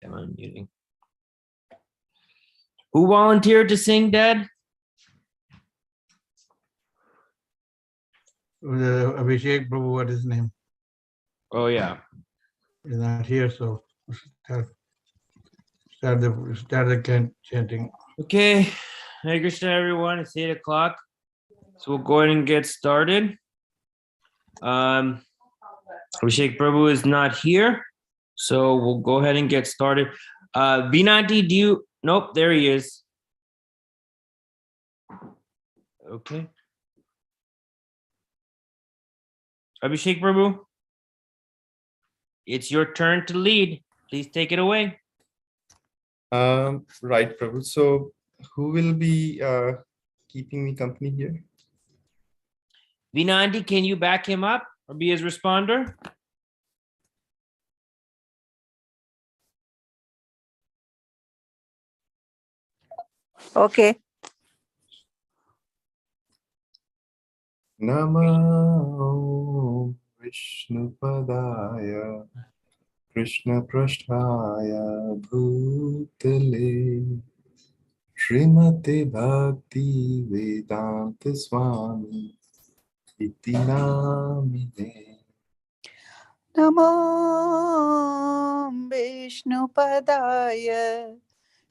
I'm unmuting. Who volunteered to sing, Dad? Abhishek Prabhu, what is his name? Oh, yeah. He's not here, so start the chanting. Okay. Hare Krishna, everyone. It's 8 o'clock. So we'll go ahead and get started. Abhishek Prabhu is not here. So we'll go ahead and get started. Vinati, do you? Nope, there he is. Okay. Abhishek Prabhu, it's your turn to lead. Please take it away. Right, Prabhu. So who will be keeping me company here? Vinandi, can you back him up or be his responder? Okay. Namo Vishnupadaya Krishna Prasthaya Bhutale Srimate Bhakti Vedanta Swami Iti Namine. Namo Vishnupadaya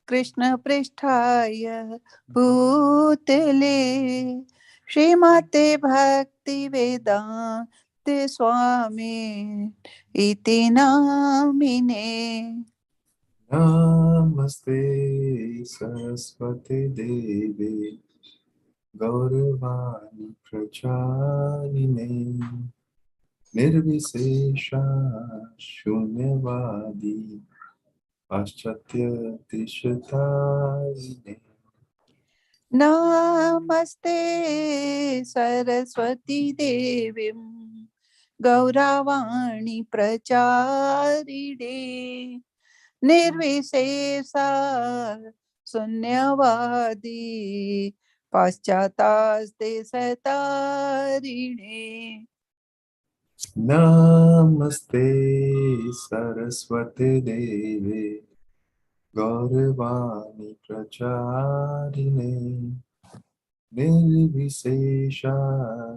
Krishna Pristhaya Bhutale Srimate Bhakti Vedanta Swami Iti Namine. Namaste Saraswati Devi Gauravani Pracharine Nirvisesha Shunyavadi Paschatya Tishatarine. Namaste Saraswati Devim Gauravani Pracharine Nirvisesa Sunyavadi Paschataste Satarine. Namaste Saraswati Devi Gauravani Pracharine Nirvisesha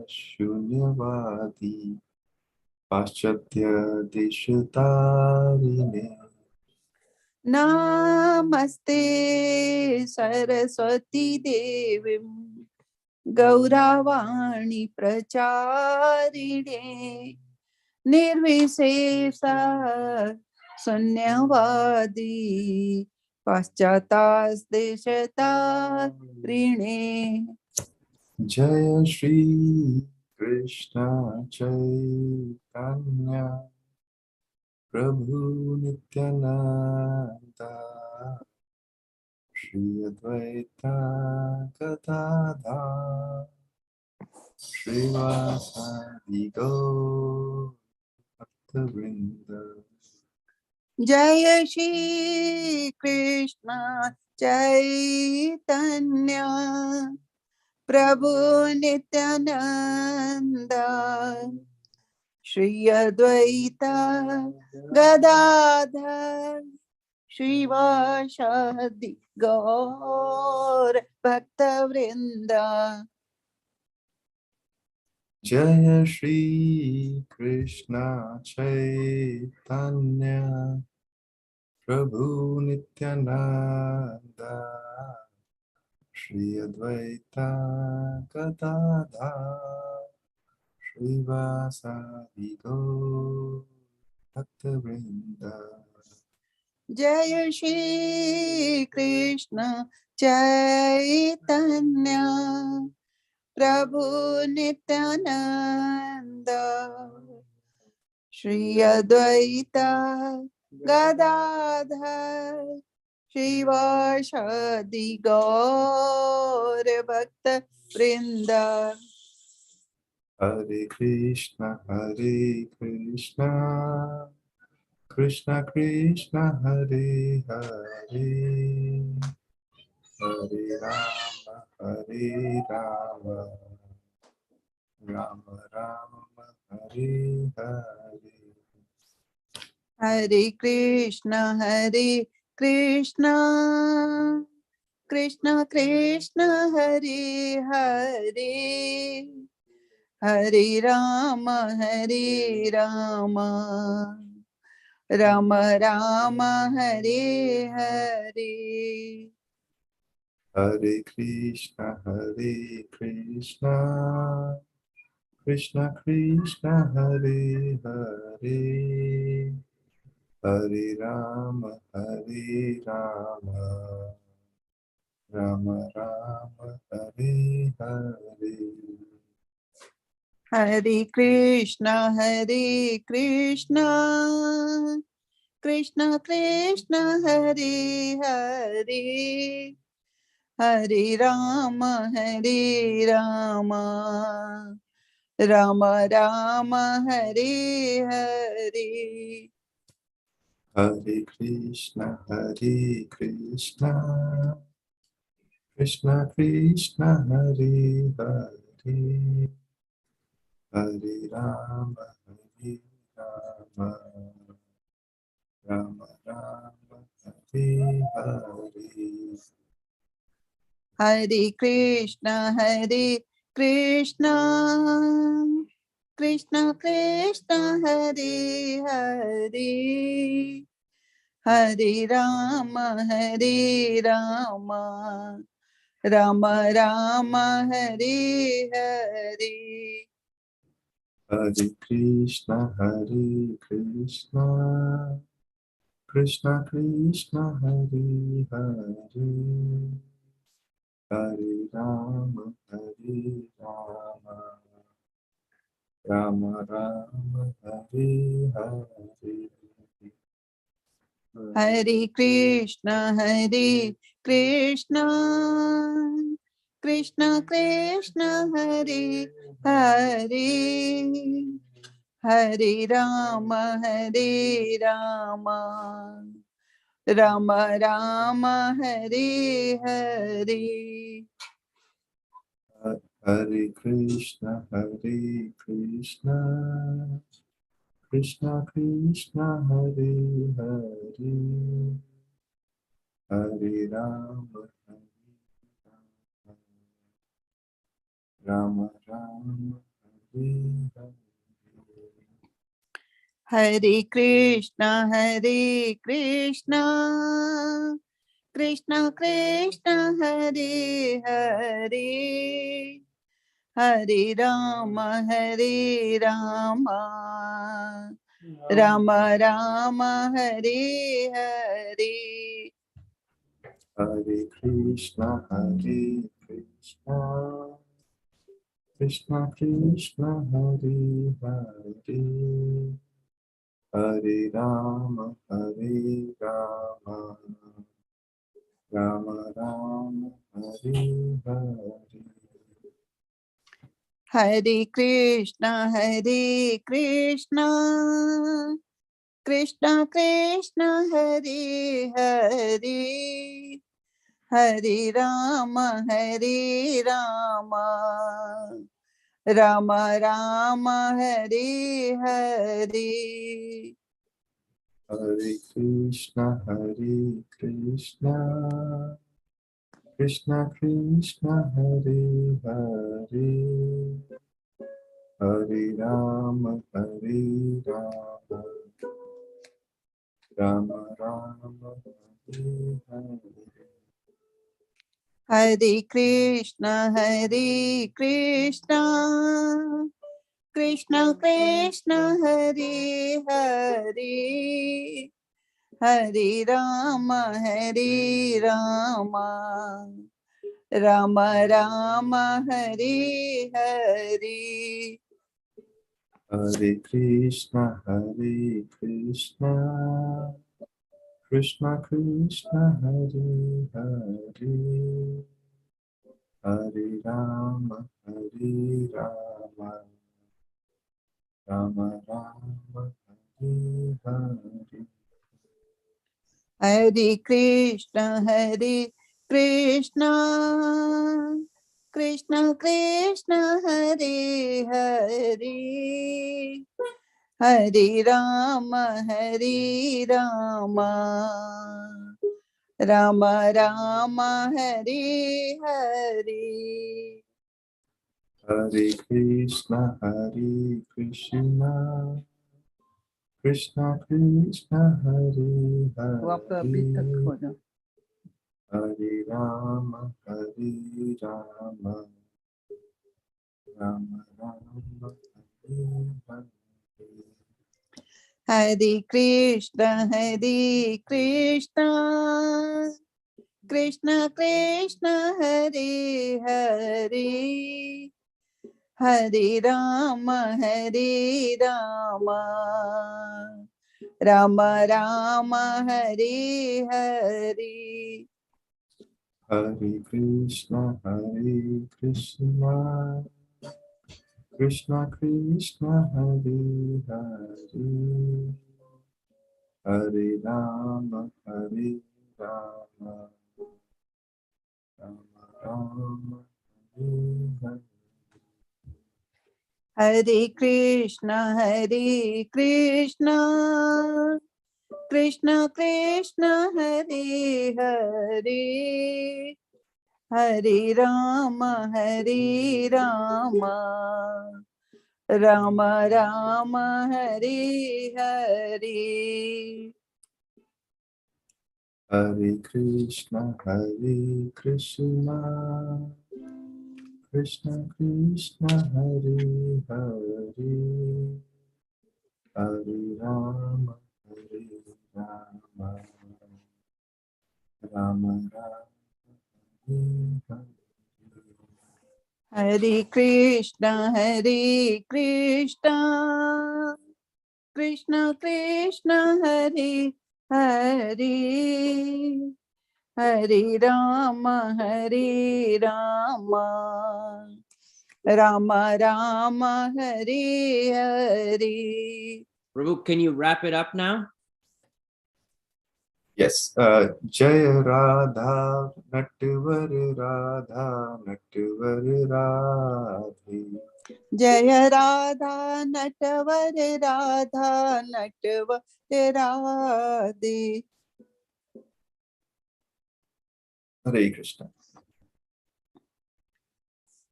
Shunyavadi Paschatya Tishatarine. Namaste Saraswati Devim Gauravani Pracharine Nirvisesa Sunyavadi Paschataste Satarine. Jaya Shri Krishna Chaitanya Prabhu Nityananda Shri Advaita Gadadhar Srivasadi Gaur Bhaktavrinda. Jaya Shri Krishna Chaitanya Prabhu Nityananda Shri Advaita Gadadhar Srivasadi Gaur Bhaktavrinda. Jaya Shri Krishna Chaitanya Prabhu Nityananda Shri Advaita Gadadhar Srivasadi Gaur Bhaktavrinda. Jaya Shri Krishna Chaitanya Prabhu Nityananda Shri Advaita Gadadhar Srivasadi Gaur Bhakta Vrinda. Hare Krishna Krishna Krishna Hare Hare Hare Rama Rama Rama Hare Hare. Hare Krishna, Krishna Krishna, Hare Hare, Hare Rama, Rama Rama, Hare Hare. Hare Krishna, Krishna Krishna, Hare Hare, Hare Rama, Rama Rama, Hare Hare. Hare Krishna, Krishna Krishna, Hare Hare, Hare Rama, Rama Rama, Hare Hare. Hare Krishna, Krishna Krishna, Hare Hare, Hare Rama, Rama Rama, Hare Hare. Hare Krishna, Krishna Krishna, Hare Hare, Hare Rama, Rama Rama, Hare Hare. Hare Krishna, Krishna Krishna, Hare Hare, Hare Rama, Rama Rama, Hare Hare. Hare Krishna, Krishna Krishna, Hare Hare, Hare Rama, Rama Rama, Hare Hare. Hare Krishna, Krishna Krishna, Hare Hare, Hare Rama, Rama Rama, Hare Hare. Hare Krishna, Krishna Krishna, Hare Hare, Hare Rama, Rama Rama, Hare Hare. Hare Krishna, Krishna Krishna, Hare Hare, Hare Rama, Rama Rama, Hare Hare. Hare Krishna, Krishna Krishna, Hare Hare, Hare Rama, Rama Rama, Hare Hare. Hare Krishna, Krishna Krishna, Hare Hare, Hare Rama, Rama Rama, Hare Hare. Hare Krishna, Krishna Krishna, Hare Hare, Hare Rama, Rama Rama, Hare Hare. Hare Krishna, Krishna Krishna, Hare Hare, Hare Rama, Rama Rama, Hare Hare. Hare Krishna, Krishna Krishna, Hare Hare, Hare Rama, Rama Rama, Hare Hare. Hare Krishna, Krishna Krishna, Hare वो आपका अभी तक Hare, हो जाओ. Hare Rama, Rama Rama, Hare Hare. Hare Krishna, Krishna Krishna, Hare Hare. Hare Rama, Rama Rama, Hare Hare. Hare Krishna, Krishna Krishna, Hare Hare, Hare Rama, Rama Rama, Hare Hare. Hare Krishna, Krishna Krishna, Hare Hare. Hare Rama, Rama Rama, Hare Hare. Hare Krishna, Krishna Krishna, Hare Hare, Hare Rama, Rama Rama, Hare Hare. Hare Krishna, Krishna Krishna, Hare Hare. Hare Rama, Rama Rama, Hare Hare. Prabhu, can you wrap it up now? Yes, Jaya Radha, Natvar Radha, Natvar Radhe. Jaya Radha, Natvar Radha, Natvar Radhe. Hare Krishna.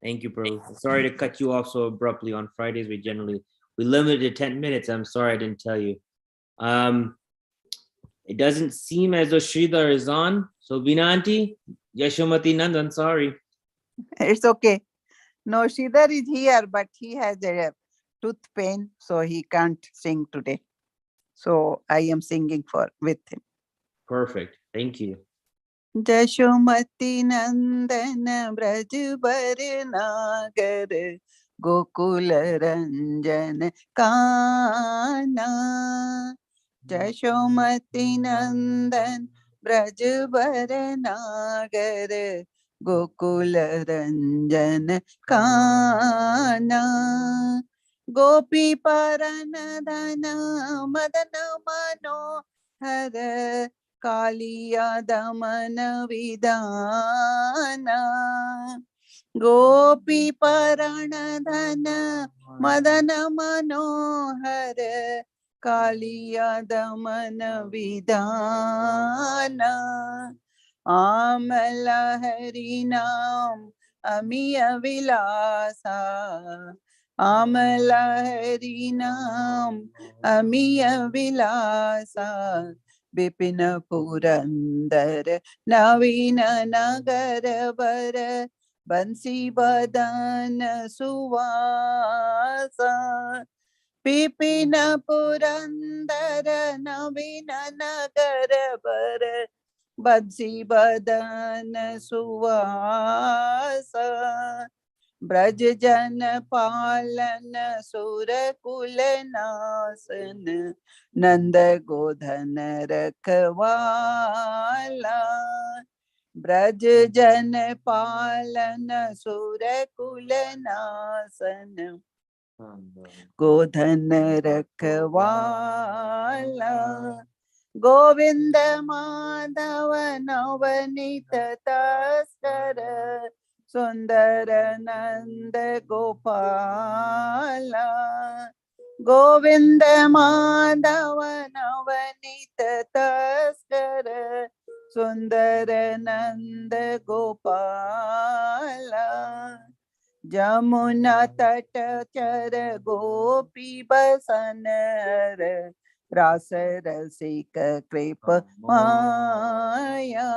Thank you, Prabhu. Sorry to cut you off so abruptly. On Fridays, we limit it to 10 minutes. I'm sorry I didn't tell you. It doesn't seem as though Sridhar is on. So Vinanti, Yashomati Nandan, sorry. It's okay. No, Sridhar is here, but he has a tooth pain, so he can't sing today. So I am singing with him. Perfect. Thank you. Jashomati Nandan Braj Bar Nagar Gokula Ranjan Kana. Jashomati Nandan Braj Bar Nagar Gokula Ranjan Kana. Gopi Paranadhana Madana Mano Hara Kaliya Damana Vidana. Gopi Paranadhana Madana Manohara Kaliya Damana Vidana. Amala Harinam Amiya Vilasa. Amala Harinam Amiya Vilasa. Bipina Purandar Navina Nagar Bara Bansi Badana Suvasa. Bipina Purandar Navina Nagar Bara Bansi Badana Suvasa. Braj जन पालन सुर कुल नासन नंद गोधन रखवाला. ब्रज जन पालन सुर कुल नासन गोधन रखवाला. गोविंद माधव नवनीत तस्कर सुंदर नंद गोपाला. गोविंद माधव नवनीत तस्कर सुंदर नंद गोपाल जमुना तट चर गोपी बसन रास रसिक कृप माया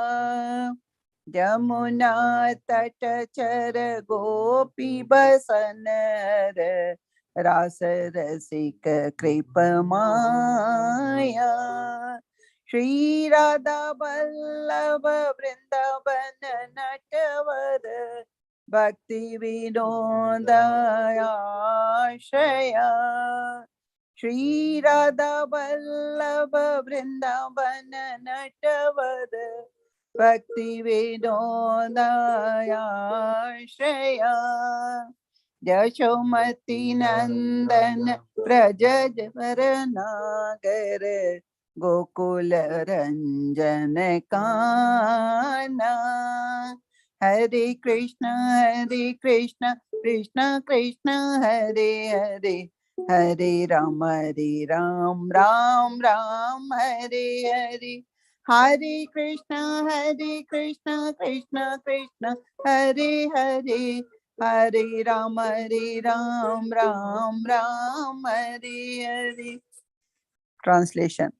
जमुना तट चर गोपी बसन रास रसिक कृप माया श्री राधा वल्लभ वृंदावन नटवर भक्ति विनोदयाश्रया श्री राधा वल्लभ वृंदावन नटवर भक्ति विनोदयाश्रया यशोमती नंदन प्रज वर नागर गोकुल रंजन काना हरे कृष्ण कृष्ण कृष्ण हरे हरे हरे राम राम राम हरे हरे हरे कृष्ण कृष्ण कृष्ण हरे हरे हरे राम राम हरे हरे। ट्रांसलेशन।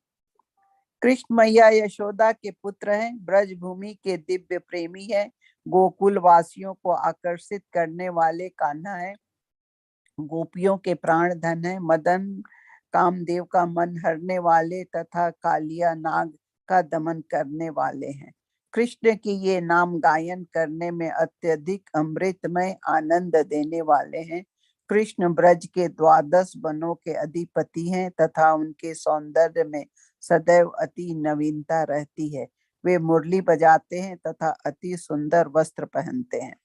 कृष्ण मैया यशोदा के पुत्र हैं, ब्रज भूमि के दिव्य प्रेमी हैं, गोकुल वासियों को आकर्षित करने वाले कान्हा है, गोपियों के प्राण धन है, मदन कामदेव का मन हरने वाले तथा कालिया नाग का दमन करने वाले हैं। कृष्ण की ये नाम गायन करने में अत्यधिक अमृतमय आनंद देने वाले हैं। कृष्ण ब्रज के 12 वनों के अधिपति हैं तथा उनके सौंदर्य में सदैव अति नवीनता रहती है। वे मुरली बजाते हैं तथा अति सुंदर वस्त्र पहनते हैं।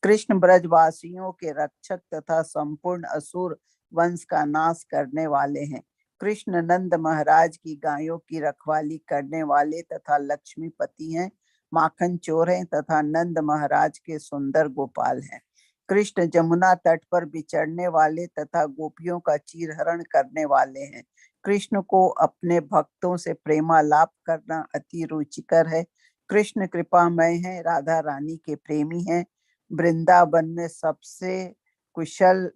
कृष्ण ब्रजवासियों के रक्षक तथा संपूर्ण असुर वंश का नाश करने वाले हैं। कृष्ण नंद महाराज की गायों की रखवाली करने वाले तथा लक्ष्मीपति हैं, माखन चोर हैं तथा नंद महाराज के सुंदर गोपाल हैं। कृष्ण जमुना तट पर विचरने वाले तथा गोपियों का चीरहरण करने वाले हैं। कृष्ण को अपने भक्तों से प्रेमालाप करना अति रुचिकर है। कृष्ण कृपामय है, राधा रानी के प्रेमी हैं, वृंदावन में सबसे कुशल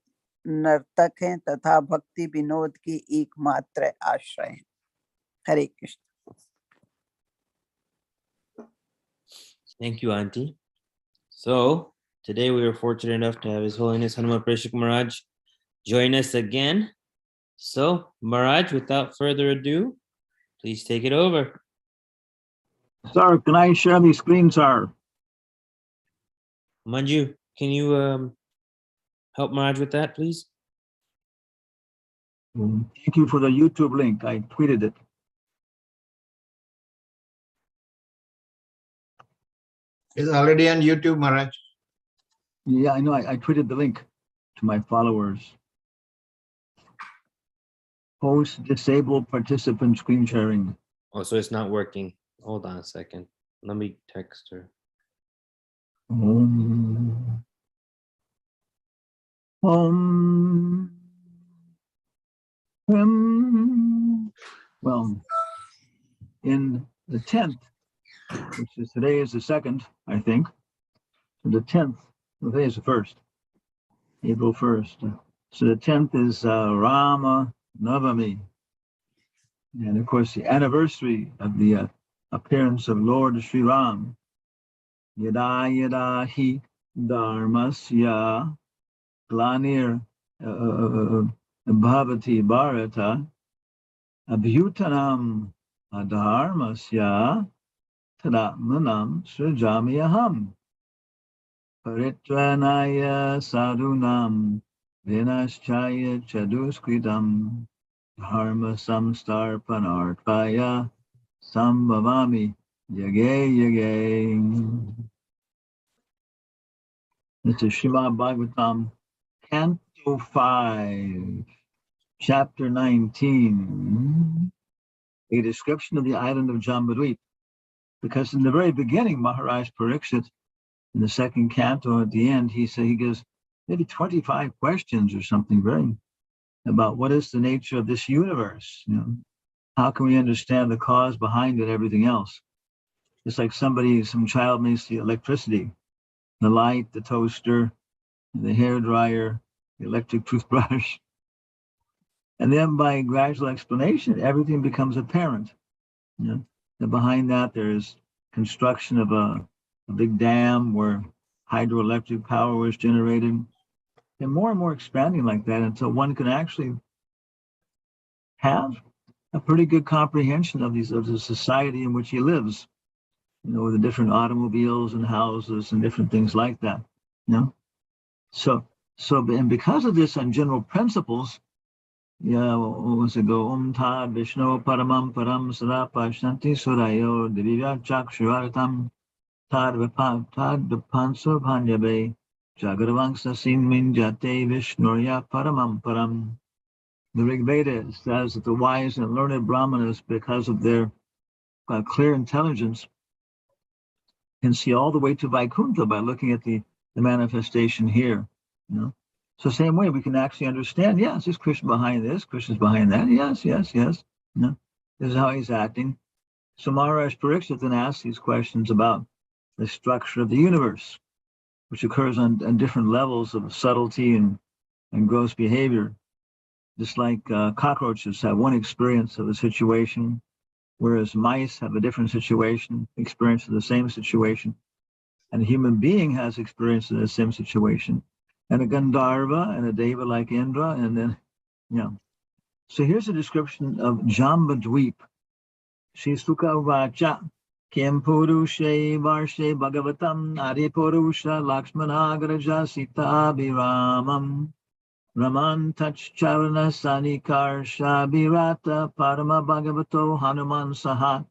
नर्तक हैं तथा भक्ति विनोद की एकमात्र आश्रय हैं। हरे Krishna. Thank you, Auntie. So today we were fortunate enough to have His Holiness Hanuman Prashik Maharaj join us again. So Maharaj, without further ado, please take it over. Sir, can I share the screen, sir? Manju, can you help Maharaj with that, please? Thank you for the YouTube link. I tweeted it. It's already on YouTube, Maharaj. Yeah, I know. I tweeted the link to my followers. Post disabled participant screen sharing. Oh, so it's not working. Hold on a second. Let me text her. Om. Well, in the 10th, which is today is the 2nd, I think. The 10th, today is the 1st, April 1st. So the 10th is Rama Navami. And of course, the anniversary of the appearance of Lord Sri Ram. Yada yada hi dharmasya glanir bhavati bharata abhyutanam adharmasya tadatmanam srijamyaham paritranaya sadhunam vinaschaya chaduskritam dharma samstarpanarthaya sambhavami yage yage. This is Srimad Bhagavatam, Canto 5, Chapter 19, a description of the island of Jambudvip. Because in the very beginning, Maharaj Pariksit, in the second canto at the end, he gives maybe 25 questions or something very about what is the nature of this universe. How can we understand the cause behind it, everything else? It's like some child may see electricity, the light, the toaster, the hair dryer, the electric toothbrush. And then by gradual explanation, everything becomes apparent. That behind that there's construction of a big dam where hydroelectric power was generated, and more expanding like that until one can actually have a pretty good comprehension of the society in which he lives, with the different automobiles and houses and different things like that. So and because of this on general principles, what was it go? Tad Vishnu Paramam Param Sarapa Shanti Surayo Divya Chakshuratam Tad Vipansur Bhanyabe Jagarvangsa Sinmin Jate Vishnuya Paramam Param. The Rig Veda says that the wise and learned Brahmanas, because of their clear intelligence, can see all the way to Vaikuntha by looking at the manifestation here. So same way we can actually understand, yes, there's Krishna behind this, Krishna's behind that. Yes. This is how he's acting. So Maharaj Pariksit then asks these questions about the structure of the universe, which occurs on different levels of subtlety and gross behavior. Just like cockroaches have one experience of a situation, whereas mice have a different experience of the same situation. And a human being has experience of the same situation. And a Gandharva and a Deva like Indra, and then, So here's a description of Jambadweep. Shri Sukha Vacha, Kim Purushe Varshe Bhagavatam Adipurusha Lakshmanagraja Sita Abhiramam Raman Tachcharana Sanikar Shabirata Parama Bhagavato Hanuman Saha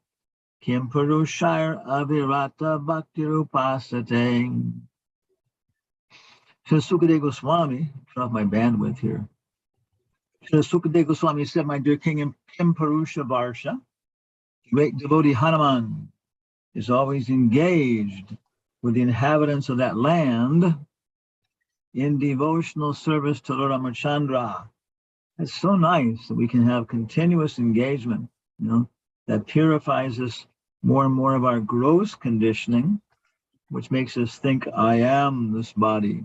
Kim Purushar Avirata Bhakti Rupasate. Shri Sukadeva Goswami, turn off my bandwidth here. Shri Sukadeva Goswami said, my dear king, Kim Purusha Varsha, great devotee Hanuman, is always engaged with the inhabitants of that land in devotional service to Lord Ramachandra. It's so nice that we can have continuous engagement, that purifies us more and more of our gross conditioning, which makes us think, I am this body.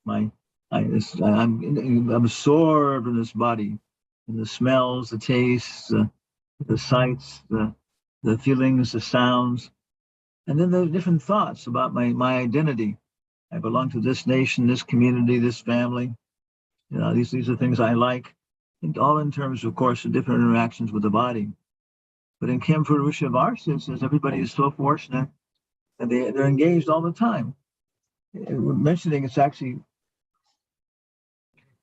I'm absorbed in this body, in the smells, the tastes, the sights, the feelings, the sounds. And then there's different thoughts about my identity. I belong to this nation, this community, this family. These are things I like, and all in terms, of course, of different interactions with the body. But in Kim Purusha Varsha, it says everybody is so fortunate that they're engaged all the time. We're mentioning it's actually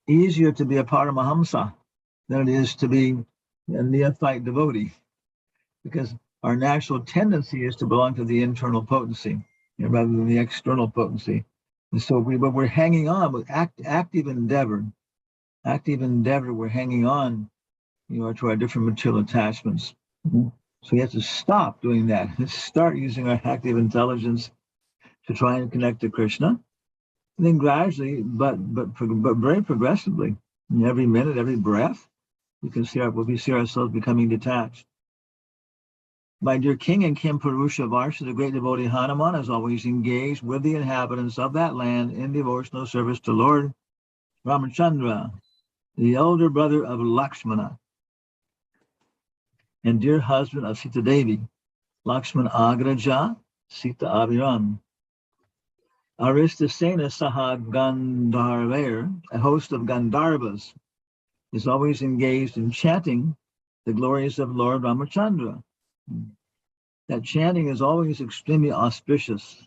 easier to be a Paramahamsa than it is to be a neophyte devotee, because our natural tendency is to belong to the internal potency rather than the external potency. And so but we're hanging on with active endeavor, we're hanging on, to our different material attachments. So we have to stop doing that and start using our active intelligence to try and connect to Krishna. And then gradually, but very progressively, every minute, every breath, we see ourselves becoming detached. My dear king and Kim Purusha Varsha, the great devotee Hanuman, is always engaged with the inhabitants of that land in devotional service to Lord Ramachandra, the elder brother of Lakshmana, and dear husband of Sita Devi, Lakshman Agraja, Sita Abhiram. Aristasena Saha Gandharvair, a host of Gandharvas, is always engaged in chanting the glories of Lord Ramachandra. That chanting is always extremely auspicious.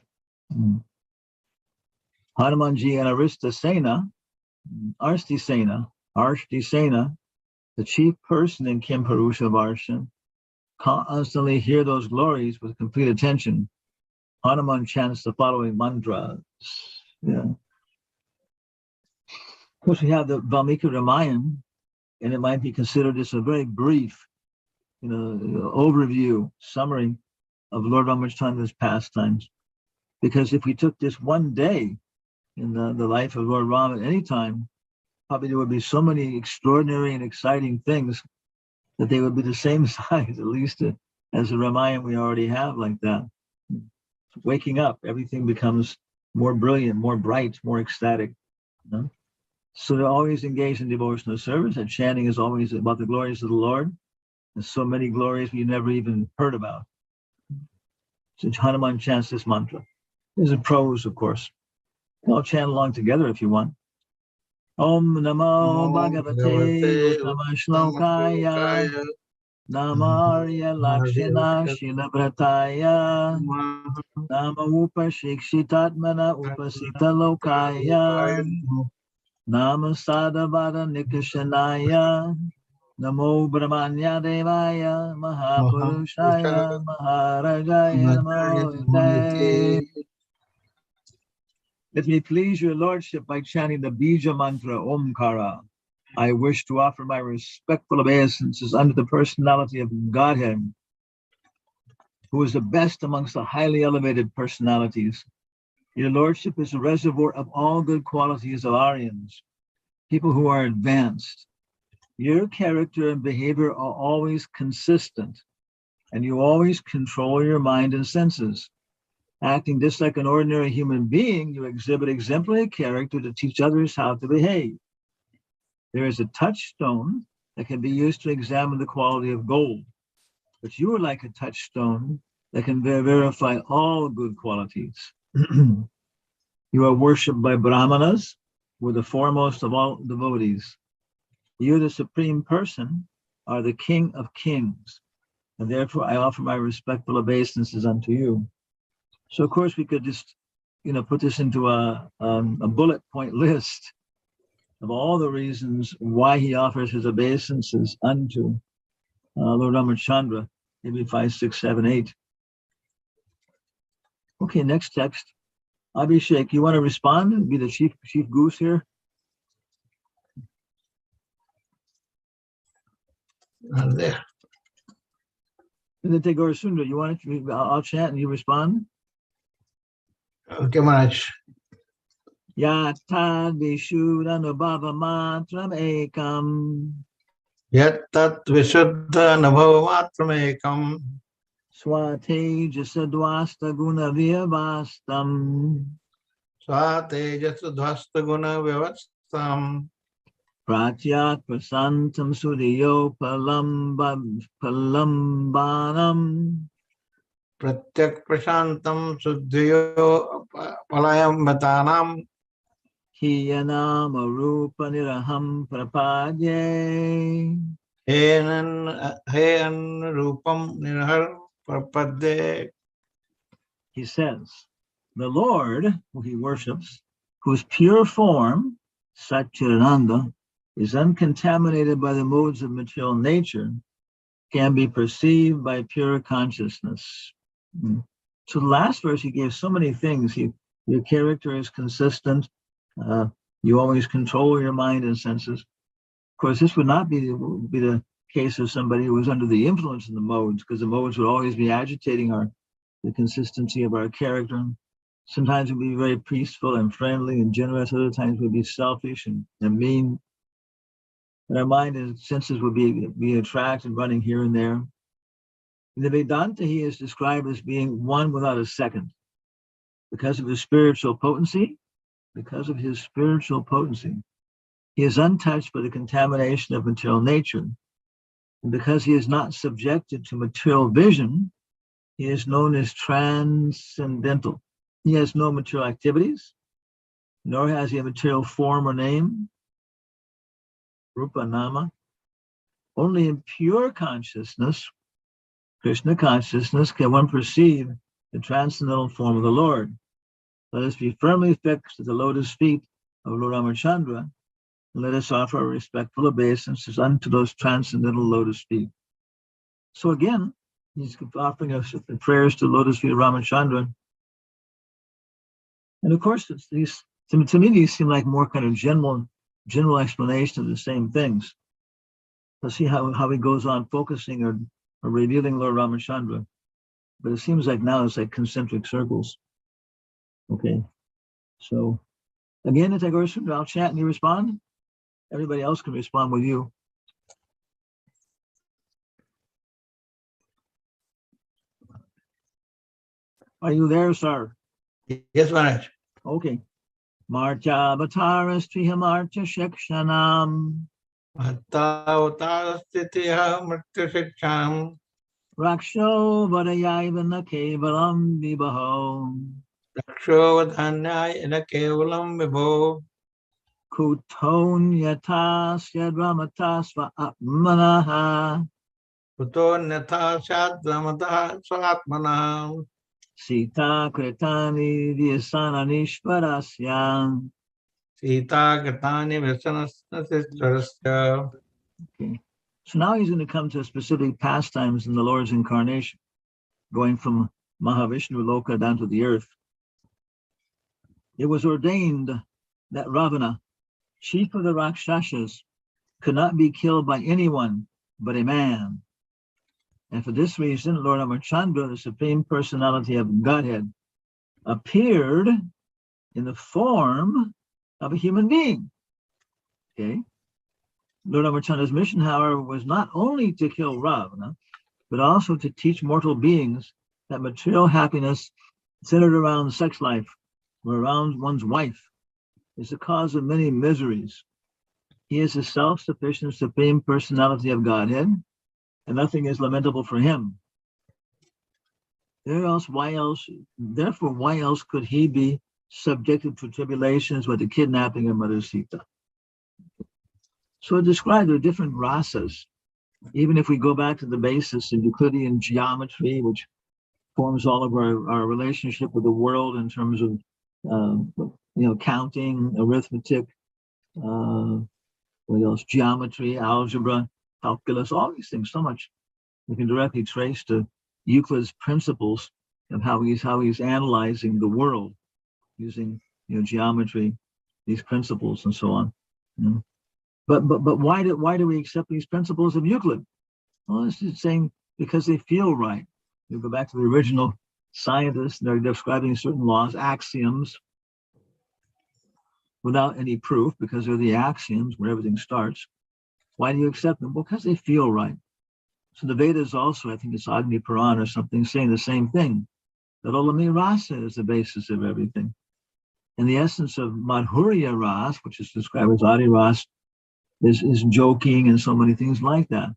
Hanumanji and Arshtisena, the chief person in Kim Purusha Varsha, constantly hear those glories with complete attention. Hanuman chants the following mantras. Of course, we have the Valmiki Ramayana, and it might be considered as a very brief, overview, summary of Lord Ramachandra's pastimes. Because if we took this one day in the life of Lord Ram at any time, probably there would be so many extraordinary and exciting things that they would be the same size, at least as the Ramayana we already have like that. Waking up, everything becomes more brilliant, more bright, more ecstatic. You know? So they're always engaged in devotional service, and chanting is always about the glories of the Lord. There's so many glories we never even heard about. So Hanuman chants this mantra. There's a prose, of course. I'll chant along together if you want. Om Namo Bhagavate Uttama Shlokaya Namarya Lakshana Shilabhrataya Nama Upashikshitatmana Upasita Lokaya Nama Sadavada Nikashanaya Namo Brahmanya Devaya Mahapurushaya Maharajaya Namo. Let me please your lordship by chanting the Bija mantra Omkara. I wish to offer my respectful obeisances unto the personality of Godhead, who is the best amongst the highly elevated personalities. Your lordship is a reservoir of all good qualities of Aryans, people who are advanced. Your character and behavior are always consistent, and you always control your mind and senses. Acting just like an ordinary human being, you exhibit exemplary character to teach others how to behave. There is a touchstone that can be used to examine the quality of gold, but you are like a touchstone that can verify all good qualities. You are worshipped by Brahmanas, who are the foremost of all devotees. You, the Supreme Person, are the King of Kings, and therefore I offer my respectful obeisances unto you. So, of course, we could just, put this into a bullet point list of all the reasons why he offers his obeisances unto Lord Ramachandra, maybe 5, 6, 7, 8. Okay, next text. Abhishek, you want to respond and be the chief goose here? There. And then take Sundar, you want it? I'll chant and you respond. Okay, Maharaj. Yatad Vishuddhanubhava matram ekam Yattat Vishuddha Nabhavamatramekam Swatejasadvasta guna vyavastam Swatejasudhasta Guna Vyavastam Pratyat prasantam sudiyo palambanam Pratyak Prashantam Suddhiyo Palayam Batanam Hiyanam arupa niraham prapadye. Heyan Rupam Nirhar Prapadde. He says, the Lord, who he worships, whose pure form, Satchidananda, is uncontaminated by the modes of material nature, can be perceived by pure consciousness. So the last verse, he gave so many things. Your character is consistent. You always control your mind and senses. Of course, this would not be the case of somebody who was under the influence of the modes, because the modes would always be agitating the consistency of our character. Sometimes we'd be very peaceful and friendly and generous. Other times we'd be selfish and mean. And our mind and senses would be attracted, running here and there. In the Vedanta, he is described as being one without a second. Because of his spiritual potency, he is untouched by the contamination of material nature. And because he is not subjected to material vision, he is known as transcendental. He has no material activities, nor has he a material form or name, rupa nama. Only in pure consciousness, Krishna consciousness, can one perceive the transcendental form of the Lord. Let us be firmly fixed at the lotus feet of Lord Ramachandra, and let us offer our respectful obeisances unto those transcendental lotus feet. So again, he's offering us the prayers to the lotus feet of Ramachandra. And of course, to me, these seem like more kind of general explanation of the same things. Let's see how he goes on focusing or revealing Lord Ramachandra. But it seems like now it's like concentric circles. Okay, so again, I'll chant and you respond. everybody else can respond with you. Are you there, sir? Yes, Maharaj. Okay. Marcha Avataras Trihamarcha Shikshanam Mattavataastitiha mrityushiksham Raksho Vadayaivana Kevalam Vibaho Rakshovananyaya na kevalam vibho Kuton Yatasya Dramatasva Atmanaha Kuto nyatha sadramata swatmanam Sita Kritani Vyasana Nishvarasya. Sita Gatani Vasanastasya. Okay. So now he's going to come to specific pastimes in the Lord's incarnation, going from Mahavishnu Loka down to the earth. It was ordained that Ravana, chief of the Rakshasas, could not be killed by anyone but a man. And for this reason, Lord Amachandra, the Supreme Personality of Godhead, appeared in the form of a human being. Okay. Lord Amachandra's mission, however, was not only to kill Ravana, but also to teach mortal beings that material happiness centered around sex life or around one's wife is the cause of many miseries. He is the self-sufficient Supreme Personality of Godhead, and nothing is lamentable for him. Why else could he be subjected to tribulations with the kidnapping of Mother Sita? So it describes the different rasas. Even if we go back to the basis of Euclidean geometry, which forms all of our relationship with the world in terms of counting, arithmetic, what else? Geometry, algebra, calculus, all these things. So much we can directly trace to Euclid's principles of how he's analyzing the world using geometry, these principles, and so on. But why do we accept these principles of Euclid? Well, it's just saying because they feel right. You go back to the original scientists; they're describing certain laws, axioms, without any proof, because they're the axioms where everything starts. Why do you accept them? Well, because they feel right. So the Vedas also, I think it's Agni Purana or something, saying the same thing, that Olami Rasa is the basis of everything. And the essence of Madhurya Ras, which is described as Adi Ras, is joking and so many things like that.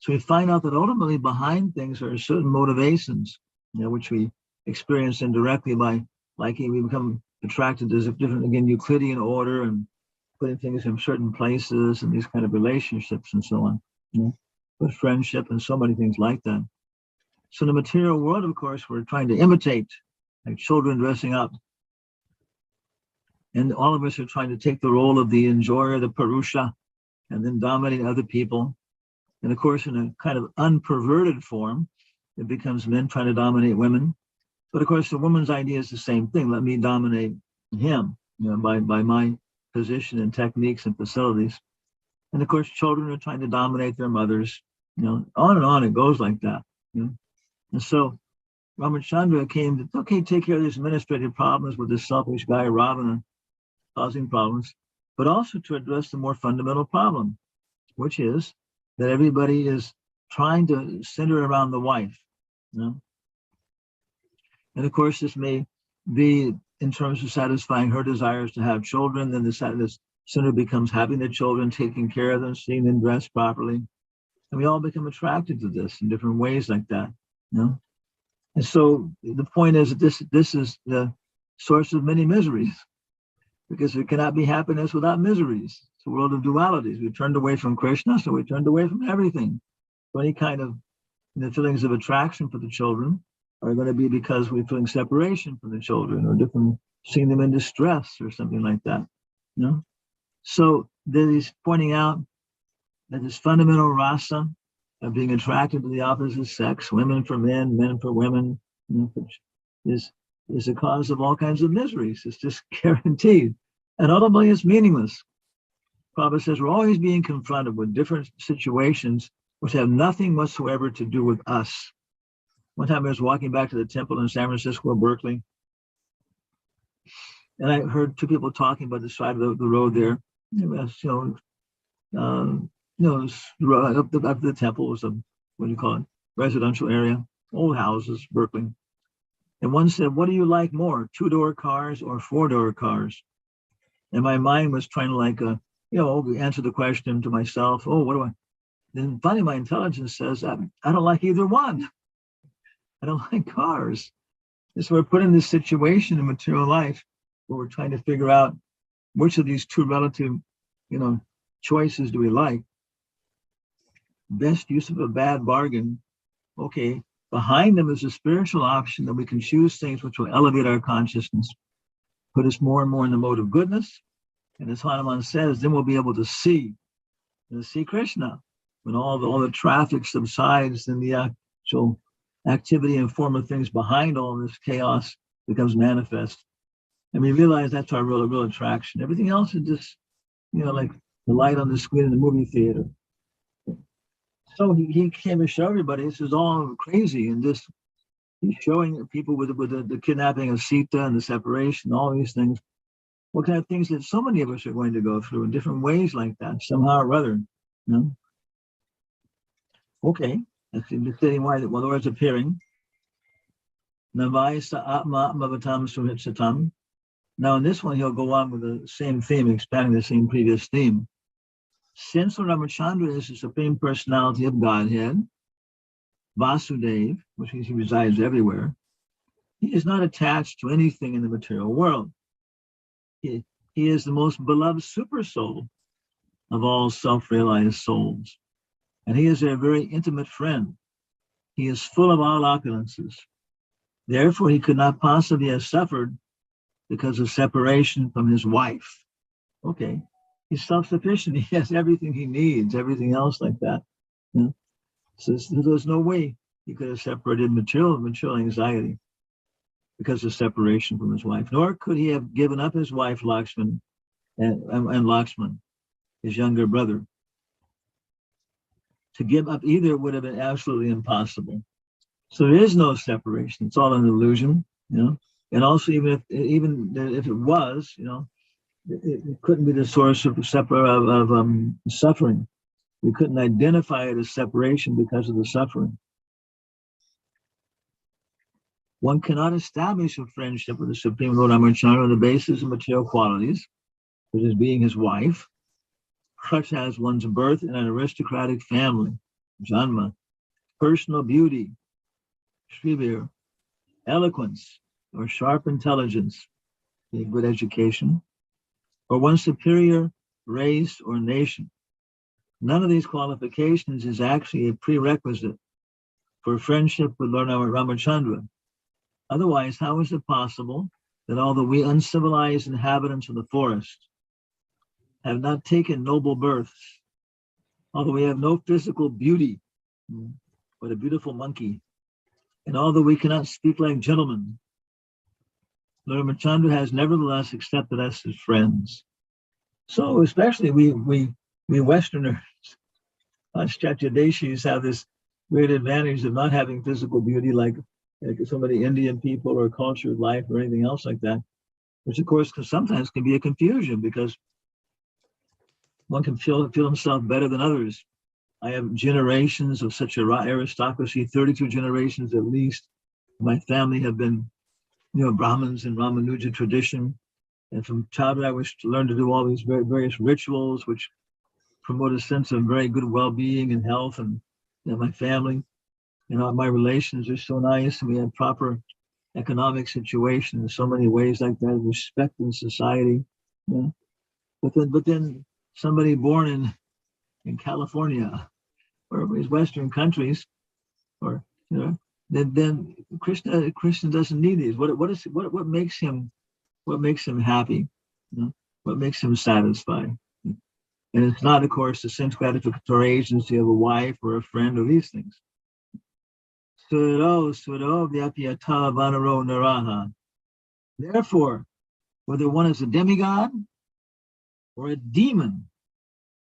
So we find out that ultimately behind things are certain motivations, which we experience indirectly by liking. We become attracted to different, again, Euclidean order and putting things in certain places and these kind of relationships and so on, with friendship and so many things like that. So in the material world, of course, we're trying to imitate, like children dressing up. And all of us are trying to take the role of the enjoyer, the Purusha, and then dominate other people. And of course, in a kind of unperverted form, it becomes men trying to dominate women. But of course, the woman's idea is the same thing. Let me dominate him, by my position and techniques and facilities. And of course, children are trying to dominate their mothers. On and on it goes like that. And so Ramachandra came to, take care of these administrative problems with this selfish guy, Ravana, causing problems, but also to address the more fundamental problem, which is that everybody is trying to center around the wife. And of course, this may be in terms of satisfying her desires to have children. Then the center becomes having the children, taking care of them, seeing them dressed properly. And we all become attracted to this in different ways like that. And so the point is that this is the source of many miseries, because there cannot be happiness without miseries. It's a world of dualities. We turned away from Krishna, so we turned away from everything. So any kind of feelings of attraction for the children are going to be because we're feeling separation from the children, or different, seeing them in distress or something like that. So he's pointing out that this fundamental rasa of being attracted to the opposite sex, women for men, men for women, is a cause of all kinds of miseries. It's just guaranteed. And ultimately, it's meaningless. Prabhupada says we're always being confronted with different situations which have nothing whatsoever to do with us. One time I was walking back to the temple in San Francisco, Berkeley, and I heard two people talking about the side of the road there. It was, up to the temple was a, what do you call it, residential area, old houses, Berkeley. And one said, what do you like more, 2-door cars or 4-door cars? And my mind was trying to answer the question to myself, oh, what do I, then finally my intelligence says, I don't like either one. I don't like cars. And so we're put in this situation in material life where we're trying to figure out which of these two relative, choices do we like. Best use of a bad bargain. Okay, behind them is a spiritual option that we can choose things which will elevate our consciousness, put us more and more in the mode of goodness. And as Hanuman says, then we'll be able to see Krishna. When all the traffic subsides, then the actual activity and form of things behind all this chaos becomes manifest. And we realize that's our real attraction. Everything else is just, like the light on the screen in the movie theater. So he came to show everybody this is all crazy, and this he's showing people with the kidnapping of Sita and the separation, all these things. What kind of things that so many of us are going to go through in different ways like that, somehow or other. Okay, that's the thing why the Lord's appearing. Now in this one, he'll go on with the same theme, expanding the same previous theme. Since Ramachandra is the Supreme Personality of Godhead, Vasudev, which means he resides everywhere, he is not attached to anything in the material world. He is the most beloved super soul of all self-realized souls. And he is their very intimate friend. He is full of all opulences. Therefore, he could not possibly have suffered because of separation from his wife. Okay, he's self-sufficient. He has everything he needs, everything else like that. So there's no way he could have separated material anxiety because of separation from his wife. Nor could he have given up his wife, Lakshman, and Lakshman, his younger brother. To give up either would have been absolutely impossible. So there is no separation. It's all an illusion, And also, even if it was, it couldn't be the source of suffering. We couldn't identify it as separation because of the suffering. One cannot establish a friendship with the Supreme Lord Ramachandra on the basis of material qualities, which is being his wife, such as one's birth in an aristocratic family, Janma, personal beauty, Shrivir, eloquence, or sharp intelligence, good education, or one's superior race or nation. None of these qualifications is actually a prerequisite for friendship with Lord Ramachandra. Otherwise, how is it possible that although we uncivilized inhabitants of the forest have not taken noble births, although we have no physical beauty, but a beautiful monkey, and although we cannot speak like gentlemen, Lord Ramachandra has nevertheless accepted us as friends. So especially we Westerners, us Chaturdesis, have this great advantage of not having physical beauty like so many Indian people or cultured life or anything else like that, which of course sometimes can be a confusion because one can feel himself better than others. I have generations of such aristocracy, 32 generations at least. My family have been, Brahmins in Ramanuja tradition. And from childhood, I was to learn to do all these various rituals, which promote a sense of very good well-being and health. And my family, my relations are so nice, and we have proper economic situation in so many ways like that, respect in society. But then somebody born in California or these Western countries, or then Krishna doesn't need these. What makes him happy? What makes him satisfied? And it's not, of course, the sense gratificatory agency of a wife or a friend or these things. Therefore, whether one is a demigod or a demon,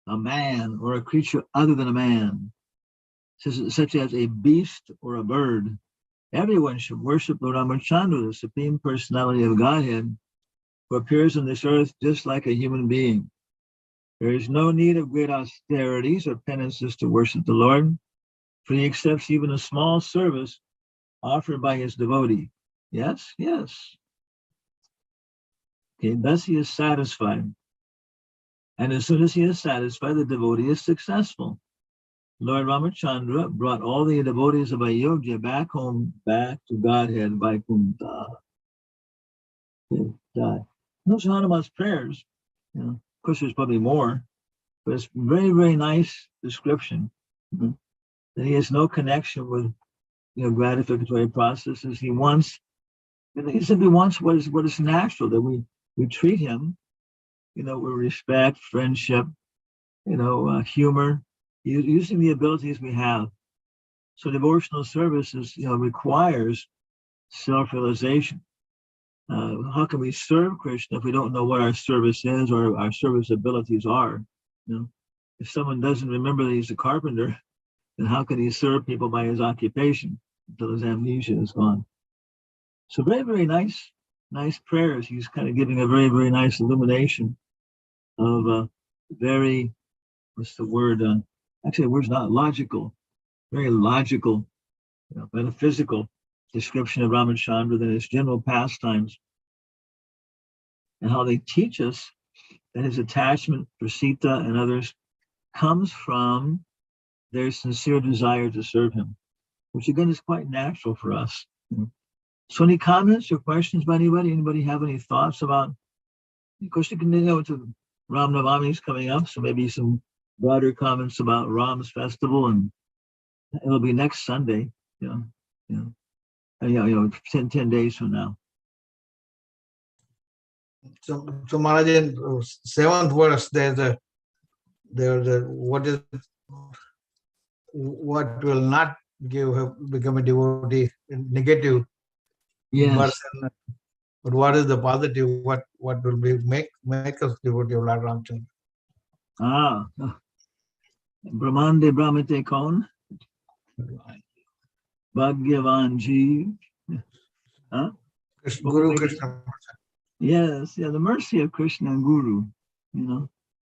a man or a creature other than a man, such as a beast or a bird, everyone should worship Lord Ramachandra, the Supreme Personality of Godhead, who appears on this earth just like a human being. There is no need of great austerities or penances to worship the Lord, for he accepts even a small service offered by his devotee. Yes, yes. Okay, thus he is satisfied. And as soon as he is satisfied, the devotee is successful. Lord Ramachandra brought all the devotees of Ayodhya back home, back to Godhead, Vaikuntha. Those are Hanuman's prayers. You know, of course, there's probably more, but it's very, very nice description. That he has no connection with gratificatory processes. He simply wants what is natural, that we treat him, with respect, friendship, humor, using the abilities we have. So devotional service requires self-realization. How can we serve Krishna if we don't know what our service is or our service abilities are? If someone doesn't remember that he's a carpenter, then how can he serve people by his occupation until his amnesia is gone? So very, very nice prayers. He's kind of giving a very, very nice illumination of very, what's the word? Actually, the word's not logical, very logical, metaphysical description of Ramachandra and his general pastimes, and how they teach us that his attachment for Sita and others comes from their sincere desire to serve him, which again is quite natural for us. So any comments or questions by anybody? Anybody have any thoughts about, of course, you can to Ram Navami is coming up, so maybe some broader comments about Ram's festival, and it'll be next Sunday, 10 days from now. So Maharaj, in seventh verse, there's a what will not become a devotee, negative Yes. person. But what is the positive? What will make us devotee of Lord Ramchandra? Brahmande Brahmate Kaun, Bhagyavan Jeev. Guru Krishna. Yes, the mercy of Krishna and Guru,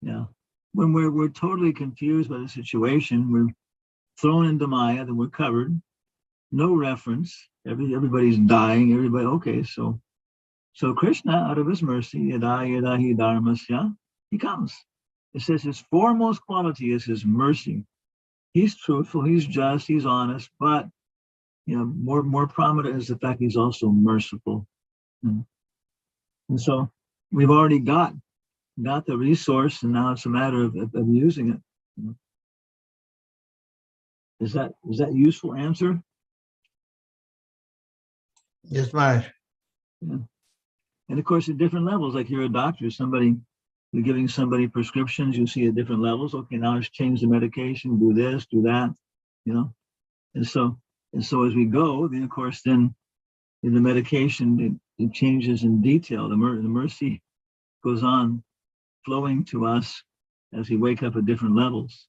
yeah. When we're totally confused by the situation, we're thrown into Maya, then we're covered. No reference. Everybody's dying. Everybody. Okay, so Krishna, out of his mercy, yada yada hi dharmasya, he comes. It says his foremost quality is his mercy. He's truthful. He's just. He's honest. But more prominent is the fact he's also merciful. And so we've already got the resource, and now it's a matter of using it. Is that useful answer? Yes, Maharaj. Yeah. And of course, at different levels, like you're a doctor, you're giving somebody prescriptions, you see at different levels. Okay, now let's change the medication, do this, do that, And so as we go, then of course, then in the medication, it changes in detail. The mercy goes on flowing to us as we wake up at different levels.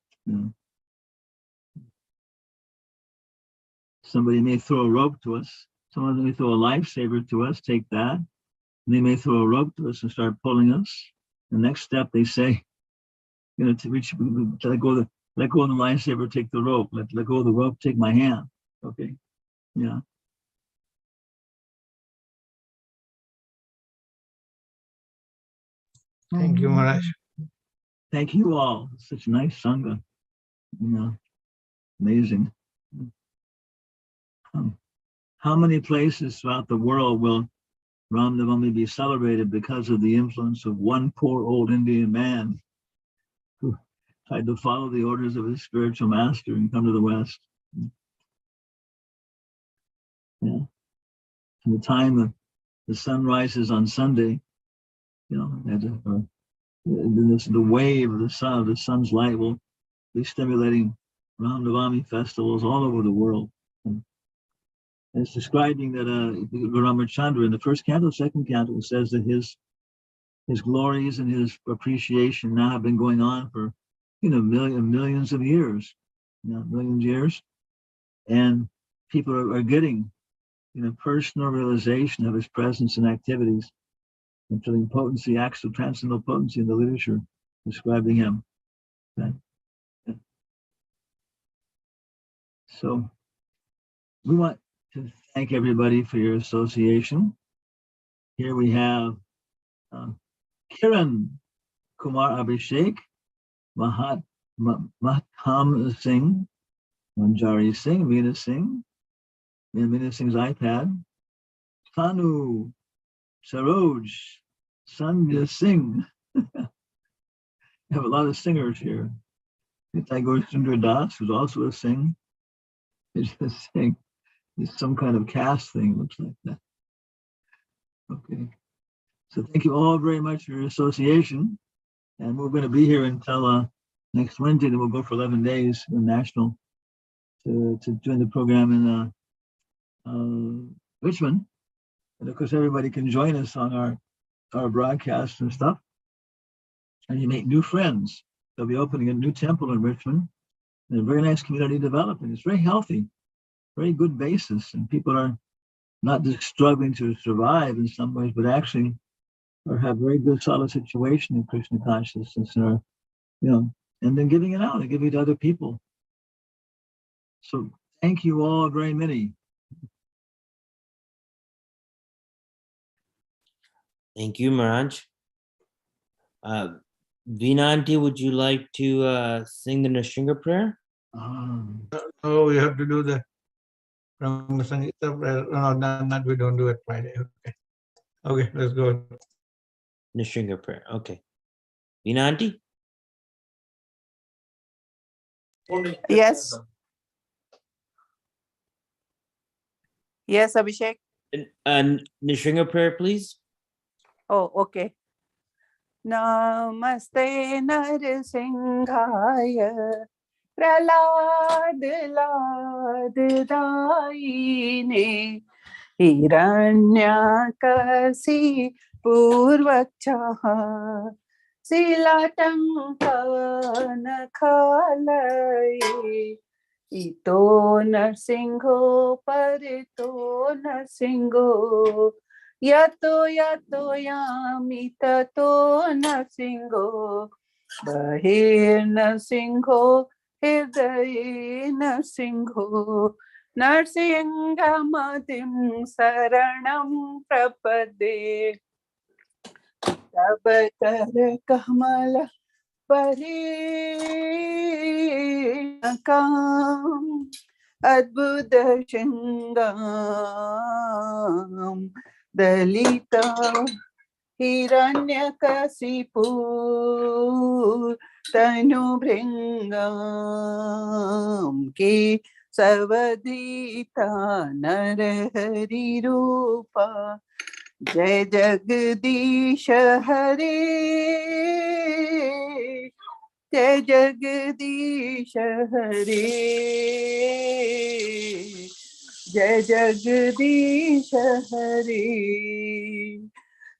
Somebody may throw a rope to us. Someone may throw a lifesaver to us. Take that. And they may throw a rope to us and start pulling us. The next step, they say, to let go of the lifesaver, take the rope. Let go of the rope, take my hand. Okay. Yeah. Thank you, Maharaj. Thank you all. Such nice sangha. Amazing. How many places throughout the world will Ram Navami be celebrated because of the influence of one poor old Indian man who tried to follow the orders of his spiritual master and come to the West? Yeah. From the time the sun rises on Sunday, the wave of the sun's light will be stimulating Ram Navami festivals all over the world. And it's describing that Ramachandra in the first canto, second canto, says that his glories and his appreciation now have been going on for millions of years, and people are getting personal realization of his presence and activities, and feeling potency, acts of transcendental potency in the literature. describing him. Okay. So we want to thank everybody for your association. Here we have Kiran Kumar Abhishek, Mahatam Singh, Manjari Singh, Veena Singh's iPad, Kanu Saroj, Sandhya Singh. We have a lot of singers here. Tagore Sundar Das, who's also a sing. It's a sing. It's some kind of caste thing, looks like that. Okay. So thank you all very much for your association. And we're going to be here until next Wednesday. Then we'll go for 11 days in National to join the program in Richmond. And of course, everybody can join us on our broadcasts and stuff. And you make new friends. They'll be opening a new temple in Richmond. And a very nice community developing. It's very healthy, very good basis. And people are not just struggling to survive in some ways, but actually have very good solid situation in Krishna consciousness and are, and then giving it out and giving it to other people. So thank you all very many. Thank you, Maharaj. Veena Aunty, would you like to sing the Nrsimha prayer? Oh, we have to do the from the Sangeeta prayer. No, not we don't do it Friday. Okay, let's go. Nrsimha prayer. Okay. Veena Aunty? Yes. Yes, Abhishek. Nrsimha prayer, please. Oh, okay. Namaste Narasimhaya Pralad Daine Hiranyakasi Purvachaha Silatankanakhalai Ito Narsingho Parito Narsingho Yato yami tato Narsingho Bahir Narsingho Hridaye Narsingho Narsingamatim Saranam Prapade Tabakar Kamala Parinakam Adbhuta Shingam Dalita Hiranyakasipu Tanubhringam Ki Savadita Narahari Rupa Jai Jagdish Hare Jai Jagdish Hare Jai Jagdish Hare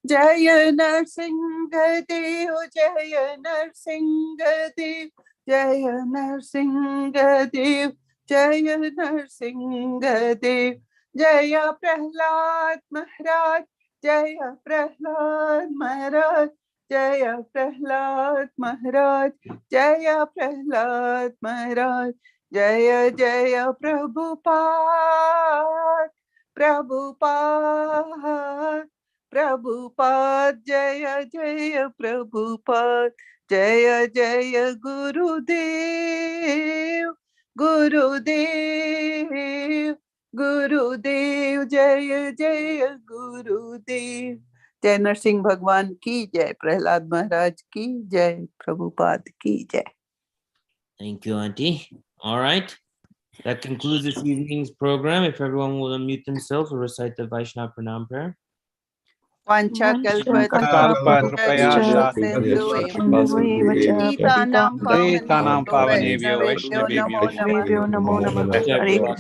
Jaya Narsingha Dev Jaya Narsingha Dev Jaya Narsingha Dev Jaya Narsingha Dev Jaya Prahlad Maharaj Jaya Prahlad Maharaj Jaya Prahlad Maharaj Jaya Prahlad Maharaj Jaya Jaya Prabhupada Prabhupada Prabhupada Jaya Jaya Prabhupada Jaya Jaya Gurudev Gurudev Gurudev Jaya Jaya Gurudev Jai Narsingh Bhagwan ki jai Prahlad Maharaj ki jai Prabhupada ki jai. Thank you, Auntie. All right. That concludes this evening's program. If everyone will unmute themselves or recite the Vaishnava Pranam prayer. Pavanebhyo Vaishnavebhyo namo namah. Hare Krishna.